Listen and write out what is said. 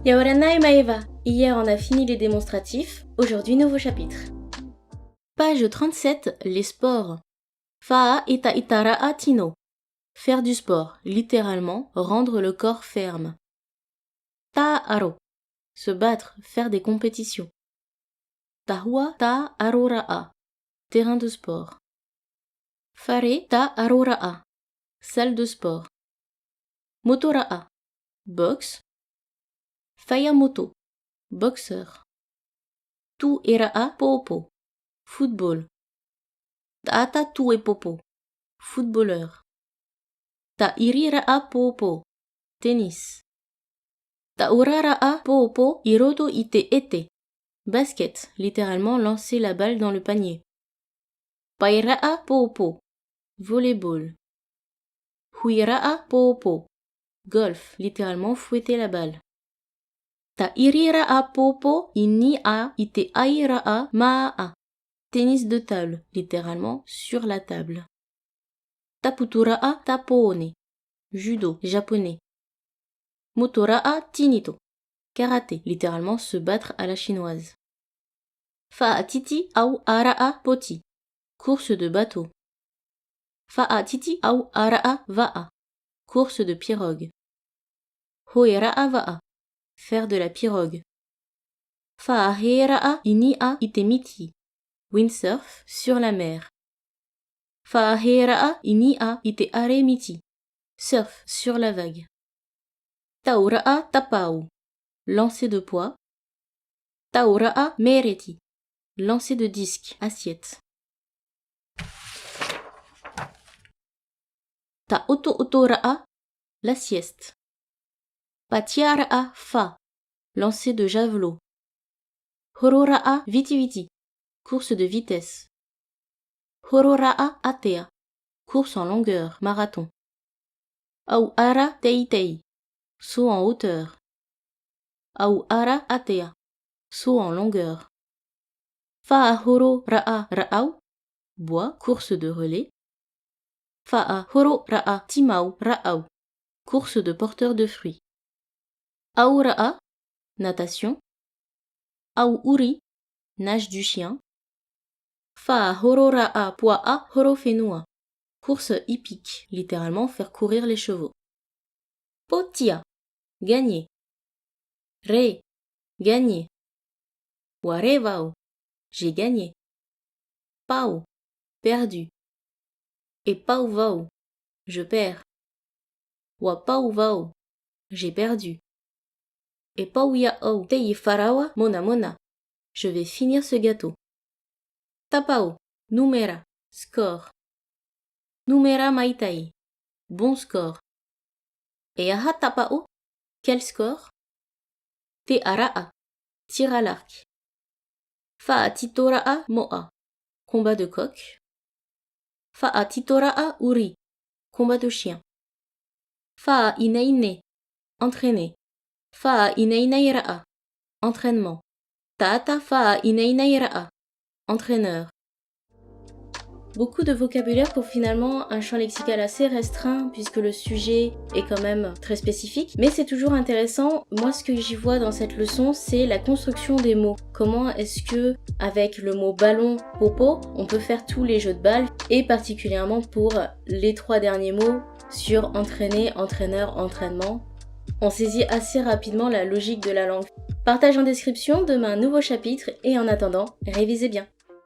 Yaoranai Maeva. Hier on a fini les démonstratifs, aujourd'hui nouveau chapitre. Page 37, les sports. Fa'a ita itara'a tino. Faire du sport, littéralement, rendre le corps ferme. Ta'aro. Se battre, faire des compétitions. Tahua ta'arora'a. Terrain de sport. Fare ta'arora'a. Salle de sport. Motora'a. Boxe. Fayamoto. Boxeur. Tu era'a popo. Football. Ta'ata tu e popo. Footballeur. Ta irira'a popo. Tennis. Ta urara'a popo iroto ite ete. Basket, littéralement lancer la balle dans le panier. Paira'a popo. Volleyball. Huira'a popo. Golf, littéralement fouetter la balle. Ta irira'a popo ini'a ite aira'a ma'a. Tennis de table, littéralement sur la table. Taputura'a tapone. Judo, japonais. Motora'a tinito. Karaté, littéralement se battre à la chinoise. Fa'atiti au ara'a poti. Course de bateau. Fa'atiti au ara'a va'a. Course de pirogue. Hoera'a va'a. Faire de la pirogue. Fa'ahera'a ini'a itemiti. Windsurf sur la mer. Fa'ahera'a ini'a ite aremiti. Surf sur la vague. Taura'a tapau. Lancer de poids. Taura'a mereti. Lancer de disque, assiette. Ta otora'a. La sieste. Patiara'a fa. Lancer de javelot. Horora'a viti-viti. Course de vitesse. Horora'a atea. Course en longueur, marathon. Au'ara tei-tei. Saut en hauteur. Au'ara atea. Saut en longueur. Fa'ahoro-ra'a ra'au. Bois, course de relais. Fa'ahoro-ra'a timau ra'au. Course de porteur de fruits. Aura'a. Natation. Au'uri. Nage du chien. Fa'ahorora'a pua'a horofenua. Course hippique, littéralement faire courir les chevaux. Potia. Gagner. Re. Gagner. Warevao. J'ai gagné. Pau. Perdu. Et pauvao. Je perds. Wa pauvao. J'ai perdu. Et pauyao tei farawa mona mona. Je vais finir ce gâteau. Tapao. Numera. Score. Numera maitai. Bon score. Et aha tapao. Quel score? Te ara'a. Tir à l'arc. Fa'atitora'a mo'a. Combat de coq. Fa'atitora'a uri. Combat de chien. Fa'inaine. Entraîner. Fa'inainaira'a. Entraînement. Ta'ata fa'inainaira'a. Entraîneur. Beaucoup de vocabulaire pour finalement un champ lexical assez restreint puisque le sujet est quand même très spécifique. Mais c'est toujours intéressant. Moi, ce que j'y vois dans cette leçon, c'est la construction des mots. Comment est-ce que, avec le mot ballon, popo, on peut faire tous les jeux de balles et particulièrement pour les 3 derniers mots sur entraîner, entraîneur, entraînement. On saisit assez rapidement la logique de la langue. Partage en description, demain un nouveau chapitre et en attendant, révisez bien.